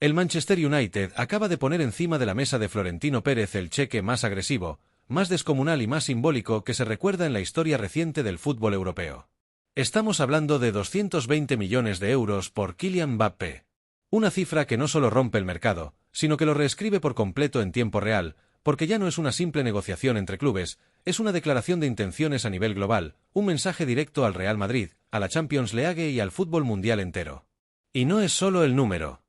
El Manchester United acaba de poner encima de la mesa de Florentino Pérez el cheque más agresivo, más descomunal y más simbólico que se recuerda en la historia reciente del fútbol europeo. Estamos hablando de 220 millones de euros por Kylian Mbappé. Una cifra que no solo rompe el mercado, sino que lo reescribe por completo en tiempo real, porque ya no es una simple negociación entre clubes, es una declaración de intenciones a nivel global, un mensaje directo al Real Madrid, a la Champions League y al fútbol mundial entero. Y no es solo el número.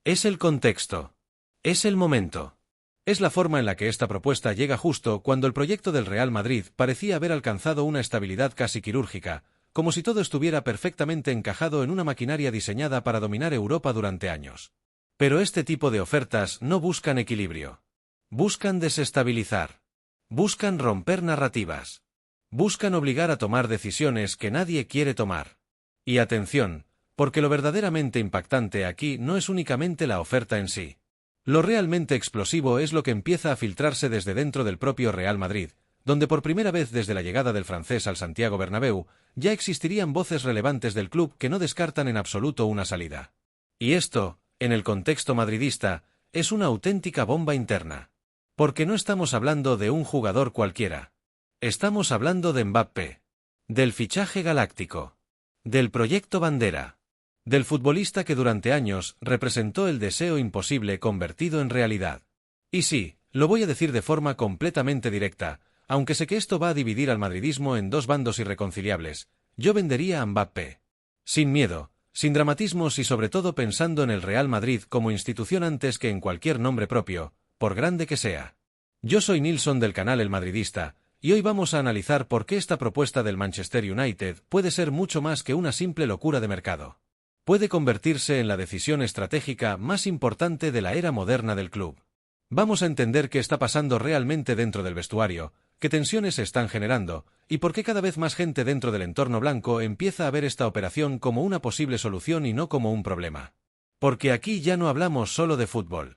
Es el contexto. Es el momento. Es la forma en la que esta propuesta llega justo cuando el proyecto del Real Madrid parecía haber alcanzado una estabilidad casi quirúrgica, como si todo estuviera perfectamente encajado en una maquinaria diseñada para dominar Europa durante años. Pero este tipo de ofertas no buscan equilibrio. Buscan desestabilizar. Buscan romper narrativas. Buscan obligar a tomar decisiones que nadie quiere tomar. Y atención, porque lo verdaderamente impactante aquí no es únicamente la oferta en sí. Lo realmente explosivo es lo que empieza a filtrarse desde dentro del propio Real Madrid, donde por primera vez desde la llegada del francés al Santiago Bernabéu, ya existirían voces relevantes del club que no descartan en absoluto una salida. Y esto, en el contexto madridista, es una auténtica bomba interna. Porque no estamos hablando de un jugador cualquiera. Estamos hablando de Mbappé. Del fichaje galáctico. Del proyecto bandera. Del futbolista que durante años representó el deseo imposible convertido en realidad. Y sí, lo voy a decir de forma completamente directa, aunque sé que esto va a dividir al madridismo en dos bandos irreconciliables, yo vendería a Mbappé. Sin miedo, sin dramatismos y sobre todo pensando en el Real Madrid como institución antes que en cualquier nombre propio, por grande que sea. Yo soy Nilsson del canal El Madridista, y hoy vamos a analizar por qué esta propuesta del Manchester United puede ser mucho más que una simple locura de mercado. Puede convertirse en la decisión estratégica más importante de la era moderna del club. Vamos a entender qué está pasando realmente dentro del vestuario, qué tensiones se están generando, y por qué cada vez más gente dentro del entorno blanco empieza a ver esta operación como una posible solución y no como un problema. Porque aquí ya no hablamos solo de fútbol.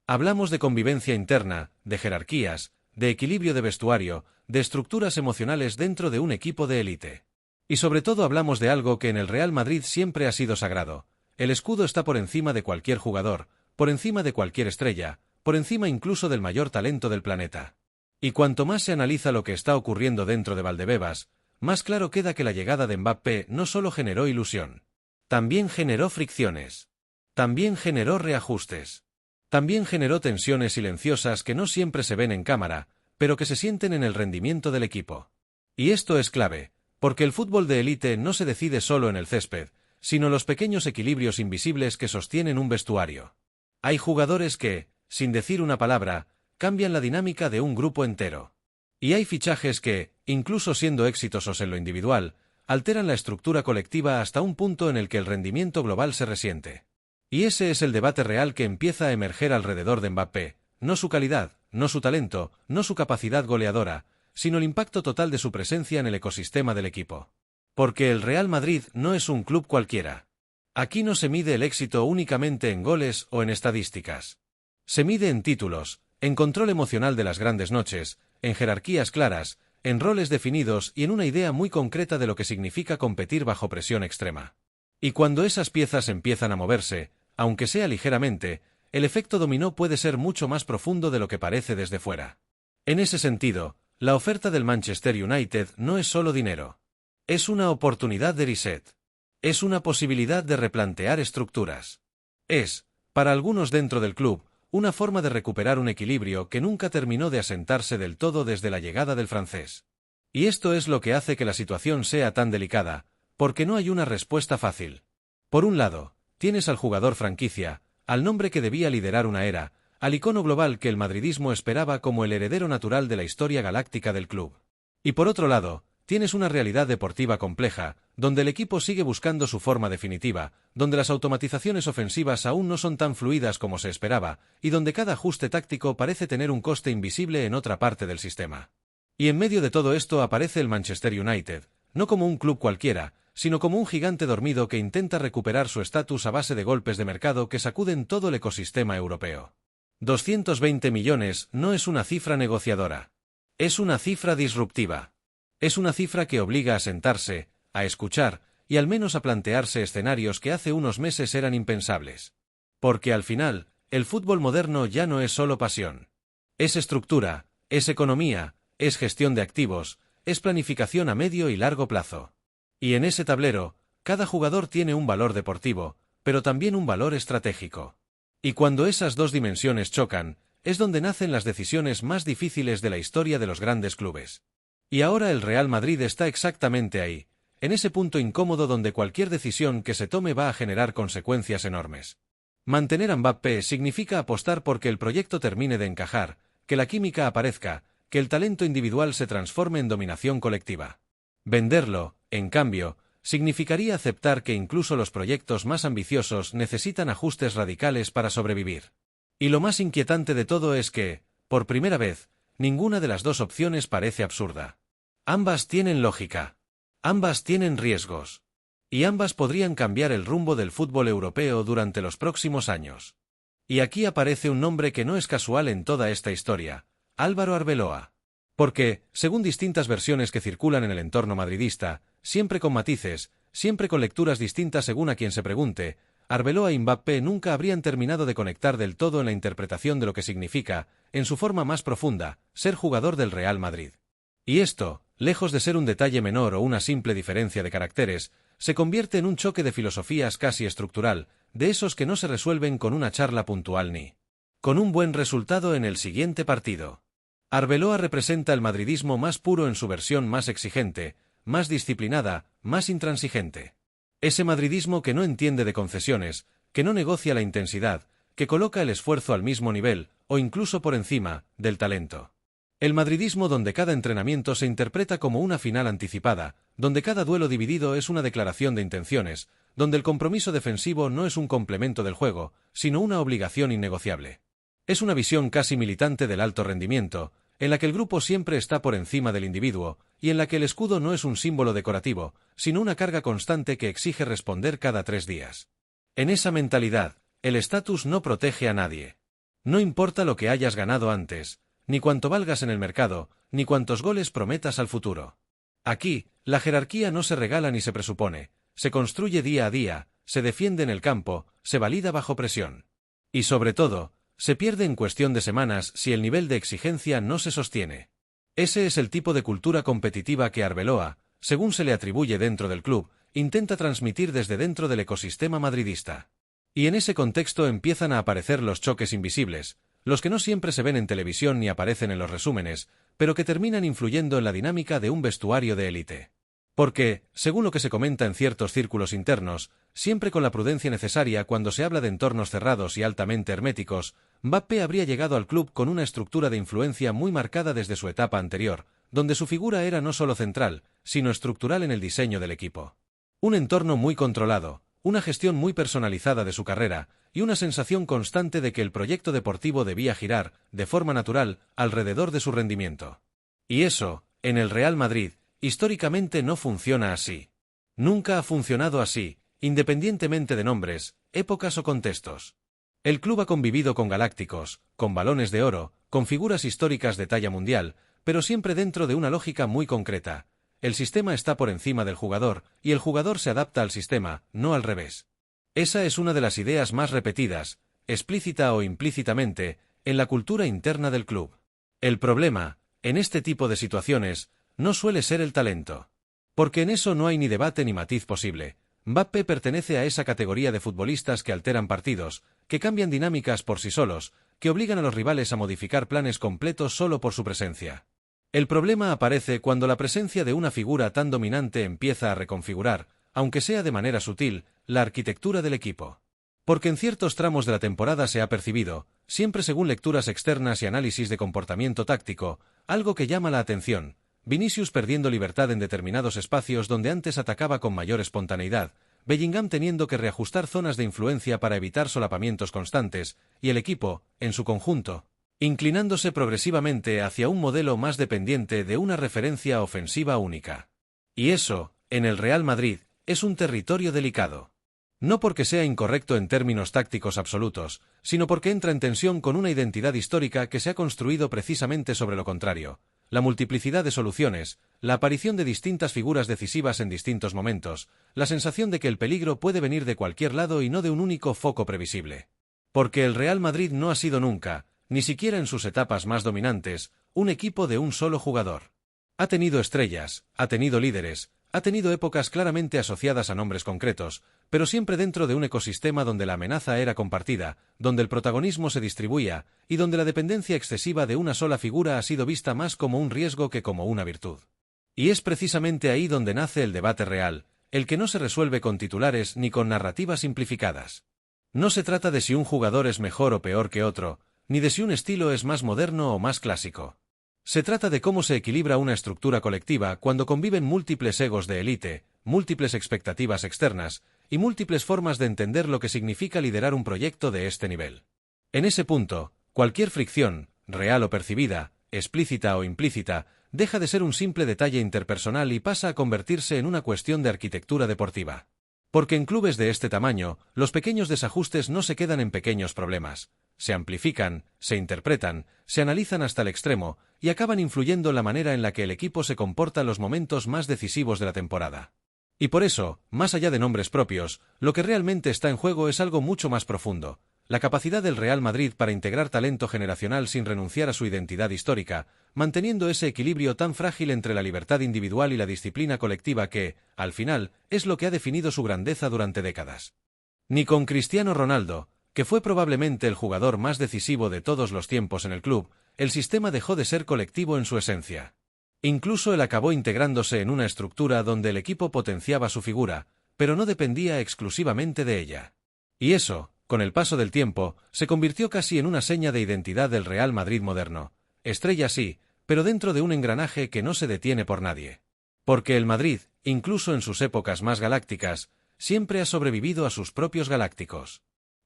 Hablamos de convivencia interna, de jerarquías, de equilibrio de vestuario, de estructuras emocionales dentro de un equipo de élite. Y sobre todo hablamos de algo que en el Real Madrid siempre ha sido sagrado. El escudo está por encima de cualquier jugador, por encima de cualquier estrella, por encima incluso del mayor talento del planeta. Y cuanto más se analiza lo que está ocurriendo dentro de Valdebebas, más claro queda que la llegada de Mbappé no solo generó ilusión. También generó fricciones. También generó reajustes. También generó tensiones silenciosas que no siempre se ven en cámara, pero que se sienten en el rendimiento del equipo. Y esto es clave, porque el fútbol de élite no se decide solo en el césped, sino los pequeños equilibrios invisibles que sostienen un vestuario. Hay jugadores que, sin decir una palabra, cambian la dinámica de un grupo entero. Y hay fichajes que, incluso siendo exitosos en lo individual, alteran la estructura colectiva hasta un punto en el que el rendimiento global se resiente. Y ese es el debate real que empieza a emerger alrededor de Mbappé, no su calidad, no su talento, no su capacidad goleadora, sino el impacto total de su presencia en el ecosistema del equipo. Porque el Real Madrid no es un club cualquiera. Aquí no se mide el éxito únicamente en goles o en estadísticas. Se mide en títulos, en control emocional de las grandes noches, en jerarquías claras, en roles definidos y en una idea muy concreta de lo que significa competir bajo presión extrema. Y cuando esas piezas empiezan a moverse, aunque sea ligeramente, el efecto dominó puede ser mucho más profundo de lo que parece desde fuera. En ese sentido, la oferta del Manchester United no es solo dinero. Es una oportunidad de reset. Es una posibilidad de replantear estructuras. Es, para algunos dentro del club, una forma de recuperar un equilibrio que nunca terminó de asentarse del todo desde la llegada del francés. Y esto es lo que hace que la situación sea tan delicada, porque no hay una respuesta fácil. Por un lado, tienes al jugador franquicia, al nombre que debía liderar una era, al icono global que el madridismo esperaba como el heredero natural de la historia galáctica del club. Y por otro lado, tienes una realidad deportiva compleja, donde el equipo sigue buscando su forma definitiva, donde las automatizaciones ofensivas aún no son tan fluidas como se esperaba, y donde cada ajuste táctico parece tener un coste invisible en otra parte del sistema. Y en medio de todo esto aparece el Manchester United, no como un club cualquiera, sino como un gigante dormido que intenta recuperar su estatus a base de golpes de mercado que sacuden todo el ecosistema europeo. 220 millones no es una cifra negociadora. Es una cifra disruptiva. Es una cifra que obliga a sentarse, a escuchar, y al menos a plantearse escenarios que hace unos meses eran impensables. Porque al final, el fútbol moderno ya no es solo pasión. Es estructura, es economía, es gestión de activos, es planificación a medio y largo plazo. Y en ese tablero, cada jugador tiene un valor deportivo, pero también un valor estratégico. Y cuando esas dos dimensiones chocan, es donde nacen las decisiones más difíciles de la historia de los grandes clubes. Y ahora el Real Madrid está exactamente ahí, en ese punto incómodo donde cualquier decisión que se tome va a generar consecuencias enormes. Mantener a Mbappé significa apostar por que el proyecto termine de encajar, que la química aparezca, que el talento individual se transforme en dominación colectiva. Venderlo, en cambio, significaría aceptar que incluso los proyectos más ambiciosos necesitan ajustes radicales para sobrevivir. Y lo más inquietante de todo es que, por primera vez, ninguna de las dos opciones parece absurda. Ambas tienen lógica. Ambas tienen riesgos. Y ambas podrían cambiar el rumbo del fútbol europeo durante los próximos años. Y aquí aparece un nombre que no es casual en toda esta historia: Álvaro Arbeloa. Porque, según distintas versiones que circulan en el entorno madridista, siempre con matices, siempre con lecturas distintas según a quien se pregunte, Arbeloa y Mbappé nunca habrían terminado de conectar del todo en la interpretación de lo que significa, en su forma más profunda, ser jugador del Real Madrid. Y esto, lejos de ser un detalle menor o una simple diferencia de caracteres, se convierte en un choque de filosofías casi estructural, de esos que no se resuelven con una charla puntual ni con un buen resultado en el siguiente partido. Arbeloa representa el madridismo más puro en su versión más exigente, más disciplinada, más intransigente. Ese madridismo que no entiende de concesiones, que no negocia la intensidad, que coloca el esfuerzo al mismo nivel, o incluso por encima, del talento. El madridismo donde cada entrenamiento se interpreta como una final anticipada, donde cada duelo dividido es una declaración de intenciones, donde el compromiso defensivo no es un complemento del juego, sino una obligación innegociable. Es una visión casi militante del alto rendimiento, en la que el grupo siempre está por encima del individuo, y en la que el escudo no es un símbolo decorativo, sino una carga constante que exige responder cada 3 días. En esa mentalidad, el estatus no protege a nadie. No importa lo que hayas ganado antes, ni cuánto valgas en el mercado, ni cuántos goles prometas al futuro. Aquí, la jerarquía no se regala ni se presupone, se construye día a día, se defiende en el campo, se valida bajo presión. Y sobre todo, se pierde en cuestión de semanas si el nivel de exigencia no se sostiene. Ese es el tipo de cultura competitiva que Arbeloa, según se le atribuye dentro del club, intenta transmitir desde dentro del ecosistema madridista. Y en ese contexto empiezan a aparecer los choques invisibles, los que no siempre se ven en televisión ni aparecen en los resúmenes, pero que terminan influyendo en la dinámica de un vestuario de élite. Porque, según lo que se comenta en ciertos círculos internos, siempre con la prudencia necesaria cuando se habla de entornos cerrados y altamente herméticos, Mbappé habría llegado al club con una estructura de influencia muy marcada desde su etapa anterior, donde su figura era no solo central, sino estructural en el diseño del equipo. Un entorno muy controlado, una gestión muy personalizada de su carrera, y una sensación constante de que el proyecto deportivo debía girar, de forma natural, alrededor de su rendimiento. Y eso, en el Real Madrid, históricamente no funciona así. Nunca ha funcionado así, independientemente de nombres, épocas o contextos. El club ha convivido con galácticos, con balones de oro, con figuras históricas de talla mundial, pero siempre dentro de una lógica muy concreta. El sistema está por encima del jugador, y el jugador se adapta al sistema, no al revés. Esa es una de las ideas más repetidas, explícita o implícitamente, en la cultura interna del club. El problema, en este tipo de situaciones, no suele ser el talento. Porque en eso no hay ni debate ni matiz posible. Mbappé pertenece a esa categoría de futbolistas que alteran partidos, que cambian dinámicas por sí solos, que obligan a los rivales a modificar planes completos solo por su presencia. El problema aparece cuando la presencia de una figura tan dominante empieza a reconfigurar, aunque sea de manera sutil, la arquitectura del equipo. Porque en ciertos tramos de la temporada se ha percibido, siempre según lecturas externas y análisis de comportamiento táctico, algo que llama la atención: Vinicius perdiendo libertad en determinados espacios donde antes atacaba con mayor espontaneidad, Bellingham teniendo que reajustar zonas de influencia para evitar solapamientos constantes, y el equipo, en su conjunto, inclinándose progresivamente hacia un modelo más dependiente de una referencia ofensiva única. Y eso, en el Real Madrid, es un territorio delicado. No porque sea incorrecto en términos tácticos absolutos, sino porque entra en tensión con una identidad histórica que se ha construido precisamente sobre lo contrario: la multiplicidad de soluciones, la aparición de distintas figuras decisivas en distintos momentos, la sensación de que el peligro puede venir de cualquier lado y no de un único foco previsible. Porque el Real Madrid no ha sido nunca, ni siquiera en sus etapas más dominantes, un equipo de un solo jugador. Ha tenido estrellas, ha tenido líderes, ha tenido épocas claramente asociadas a nombres concretos, pero siempre dentro de un ecosistema donde la amenaza era compartida, donde el protagonismo se distribuía, y donde la dependencia excesiva de una sola figura ha sido vista más como un riesgo que como una virtud. Y es precisamente ahí donde nace el debate real, el que no se resuelve con titulares ni con narrativas simplificadas. No se trata de si un jugador es mejor o peor que otro, ni de si un estilo es más moderno o más clásico. Se trata de cómo se equilibra una estructura colectiva cuando conviven múltiples egos de élite, múltiples expectativas externas, y múltiples formas de entender lo que significa liderar un proyecto de este nivel. En ese punto, cualquier fricción, real o percibida, explícita o implícita, deja de ser un simple detalle interpersonal y pasa a convertirse en una cuestión de arquitectura deportiva. Porque en clubes de este tamaño, los pequeños desajustes no se quedan en pequeños problemas. Se amplifican, se interpretan, se analizan hasta el extremo, y acaban influyendo en la manera en la que el equipo se comporta en los momentos más decisivos de la temporada. Y por eso, más allá de nombres propios, lo que realmente está en juego es algo mucho más profundo: la capacidad del Real Madrid para integrar talento generacional sin renunciar a su identidad histórica, manteniendo ese equilibrio tan frágil entre la libertad individual y la disciplina colectiva que, al final, es lo que ha definido su grandeza durante décadas. Ni con Cristiano Ronaldo, que fue probablemente el jugador más decisivo de todos los tiempos en el club, el sistema dejó de ser colectivo en su esencia. Incluso él acabó integrándose en una estructura donde el equipo potenciaba su figura, pero no dependía exclusivamente de ella. Y eso, con el paso del tiempo, se convirtió casi en una seña de identidad del Real Madrid moderno. Estrella sí, pero dentro de un engranaje que no se detiene por nadie. Porque el Madrid, incluso en sus épocas más galácticas, siempre ha sobrevivido a sus propios galácticos.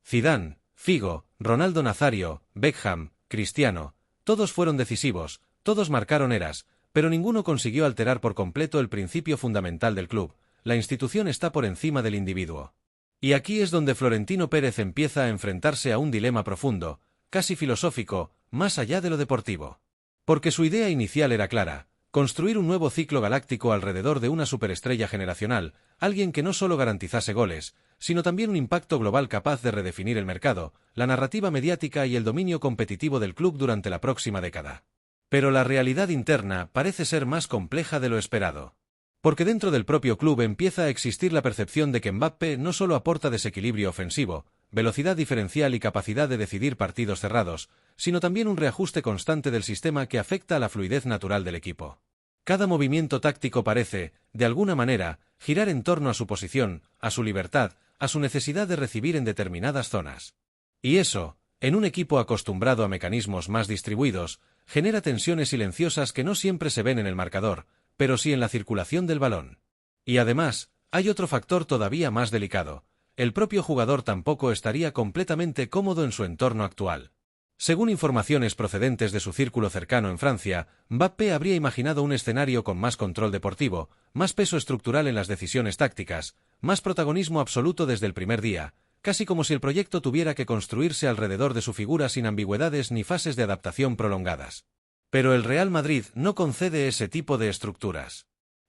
Zidane, Figo, Ronaldo Nazario, Beckham, Cristiano, todos fueron decisivos, todos marcaron eras, pero ninguno consiguió alterar por completo el principio fundamental del club: la institución está por encima del individuo. Y aquí es donde Florentino Pérez empieza a enfrentarse a un dilema profundo, casi filosófico, más allá de lo deportivo. Porque su idea inicial era clara: construir un nuevo ciclo galáctico alrededor de una superestrella generacional, alguien que no solo garantizase goles, sino también un impacto global capaz de redefinir el mercado, la narrativa mediática y el dominio competitivo del club durante la próxima década. Pero la realidad interna parece ser más compleja de lo esperado. Porque dentro del propio club empieza a existir la percepción de que Mbappé no solo aporta desequilibrio ofensivo, velocidad diferencial y capacidad de decidir partidos cerrados, sino también un reajuste constante del sistema que afecta a la fluidez natural del equipo. Cada movimiento táctico parece, de alguna manera, girar en torno a su posición, a su libertad, a su necesidad de recibir en determinadas zonas. Y eso, en un equipo acostumbrado a mecanismos más distribuidos, genera tensiones silenciosas que no siempre se ven en el marcador, pero sí en la circulación del balón. Y además, hay otro factor todavía más delicado: el propio jugador tampoco estaría completamente cómodo en su entorno actual. Según informaciones procedentes de su círculo cercano en Francia, Mbappé habría imaginado un escenario con más control deportivo, más peso estructural en las decisiones tácticas, más protagonismo absoluto desde el primer día, casi como si el proyecto tuviera que construirse alrededor de su figura sin ambigüedades ni fases de adaptación prolongadas. Pero el Real Madrid no concede ese tipo de estructuras.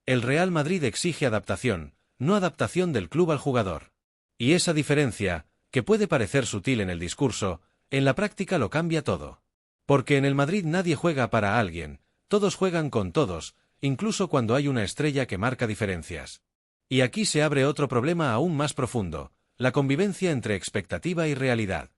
El Real Madrid exige adaptación, no adaptación del club al jugador. Y esa diferencia, que puede parecer sutil en el discurso, en la práctica lo cambia todo. Porque en el Madrid nadie juega para alguien, todos juegan con todos, incluso cuando hay una estrella que marca diferencias. Y aquí se abre otro problema aún más profundo: la convivencia entre expectativa y realidad.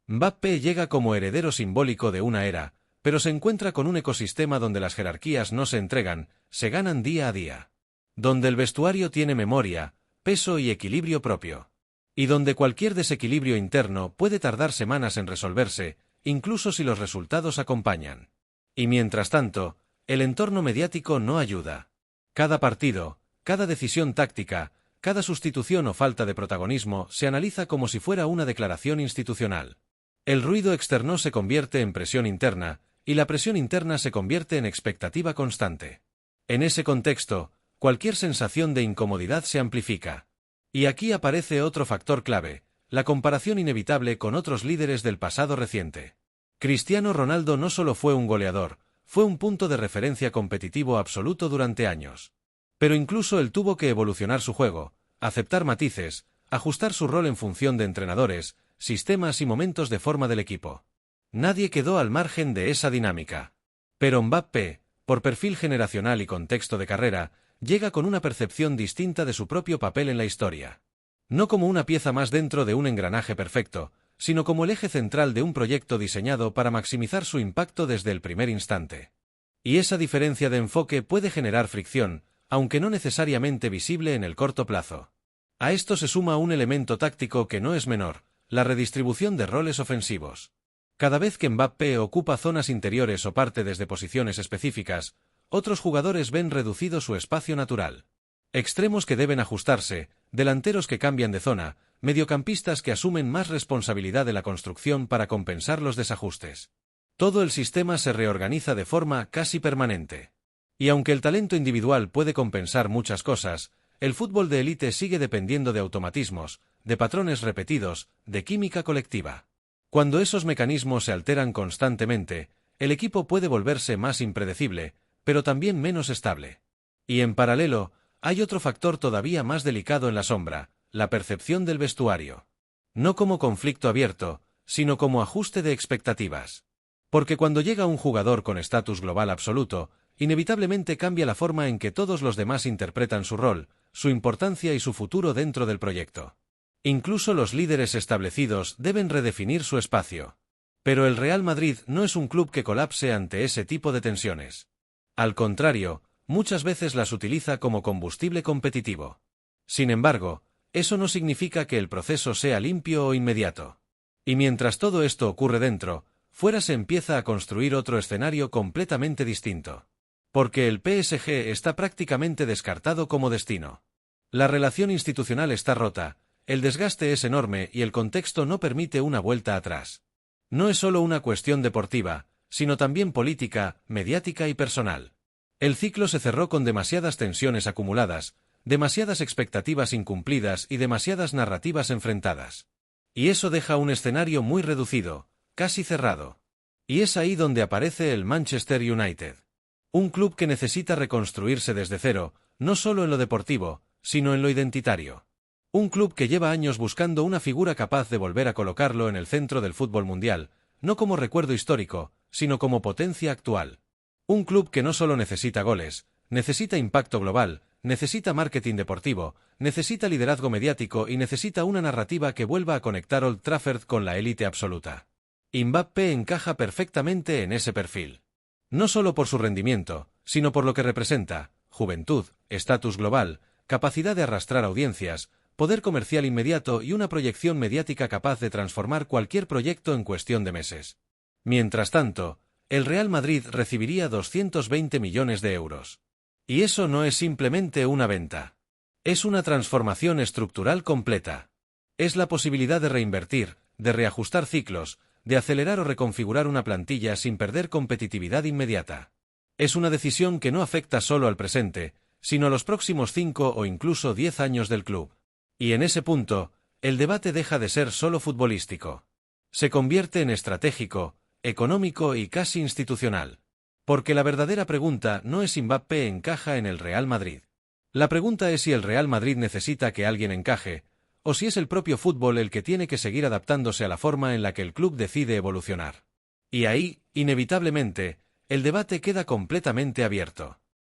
Mbappé llega como heredero simbólico de una era, pero se encuentra con un ecosistema donde las jerarquías no se entregan, se ganan día a día. Donde el vestuario tiene memoria, peso y equilibrio propio. Y donde cualquier desequilibrio interno puede tardar semanas en resolverse, incluso si los resultados acompañan. Y mientras tanto, el entorno mediático no ayuda. Cada partido, cada decisión táctica, cada sustitución o falta de protagonismo se analiza como si fuera una declaración institucional. El ruido externo se convierte en presión interna, y la presión interna se convierte en expectativa constante. En ese contexto, cualquier sensación de incomodidad se amplifica. Y aquí aparece otro factor clave: la comparación inevitable con otros líderes del pasado reciente. Cristiano Ronaldo no solo fue un goleador, fue un punto de referencia competitivo absoluto durante años. Pero incluso él tuvo que evolucionar su juego, aceptar matices, ajustar su rol en función de entrenadores, sistemas y momentos de forma del equipo. Nadie quedó al margen de esa dinámica. Pero Mbappé, por perfil generacional y contexto de carrera, llega con una percepción distinta de su propio papel en la historia. No como una pieza más dentro de un engranaje perfecto, sino como el eje central de un proyecto diseñado para maximizar su impacto desde el primer instante. Y esa diferencia de enfoque puede generar fricción, aunque no necesariamente visible en el corto plazo. A esto se suma un elemento táctico que no es menor, la redistribución de roles ofensivos. Cada vez que Mbappé ocupa zonas interiores o parte desde posiciones específicas, otros jugadores ven reducido su espacio natural. Extremos que deben ajustarse, delanteros que cambian de zona, mediocampistas que asumen más responsabilidad de la construcción para compensar los desajustes. Todo el sistema se reorganiza de forma casi permanente. Y aunque el talento individual puede compensar muchas cosas, el fútbol de élite sigue dependiendo de automatismos, de patrones repetidos, de química colectiva. Cuando esos mecanismos se alteran constantemente, el equipo puede volverse más impredecible, pero también menos estable. Y en paralelo, hay otro factor todavía más delicado en la sombra, la percepción del vestuario. No como conflicto abierto, sino como ajuste de expectativas. Porque cuando llega un jugador con estatus global absoluto, inevitablemente cambia la forma en que todos los demás interpretan su rol, su importancia y su futuro dentro del proyecto. Incluso los líderes establecidos deben redefinir su espacio. Pero el Real Madrid no es un club que colapse ante ese tipo de tensiones. Al contrario, muchas veces las utiliza como combustible competitivo. Sin embargo, eso no significa que el proceso sea limpio o inmediato. Y mientras todo esto ocurre dentro, fuera se empieza a construir otro escenario completamente distinto. Porque el PSG está prácticamente descartado como destino. La relación institucional está rota, el desgaste es enorme y el contexto no permite una vuelta atrás. No es solo una cuestión deportiva, sino también política, mediática y personal. El ciclo se cerró con demasiadas tensiones acumuladas, demasiadas expectativas incumplidas y demasiadas narrativas enfrentadas. Y eso deja un escenario muy reducido, casi cerrado. Y es ahí donde aparece el Manchester United. Un club que necesita reconstruirse desde cero, no solo en lo deportivo, sino en lo identitario. Un club que lleva años buscando una figura capaz de volver a colocarlo en el centro del fútbol mundial, no como recuerdo histórico, sino como potencia actual. Un club que no solo necesita goles, necesita impacto global, necesita marketing deportivo, necesita liderazgo mediático y necesita una narrativa que vuelva a conectar Old Trafford con la élite absoluta. Mbappé encaja perfectamente en ese perfil. No solo por su rendimiento, sino por lo que representa: juventud, estatus global, capacidad de arrastrar audiencias, poder comercial inmediato y una proyección mediática capaz de transformar cualquier proyecto en cuestión de meses. Mientras tanto, el Real Madrid recibiría 220 millones de euros. Y eso no es simplemente una venta. Es una transformación estructural completa. Es la posibilidad de reinvertir, de reajustar ciclos, de acelerar o reconfigurar una plantilla sin perder competitividad inmediata. Es una decisión que no afecta solo al presente, sino a los próximos 5 o incluso 10 años del club. Y en ese punto, el debate deja de ser solo futbolístico. Se convierte en estratégico, económico y casi institucional. Porque la verdadera pregunta no es si Mbappé encaja en el Real Madrid. La pregunta es si el Real Madrid necesita que alguien encaje, o si es el propio fútbol el que tiene que seguir adaptándose a la forma en la que el club decide evolucionar. Y ahí, inevitablemente, el debate queda completamente abierto.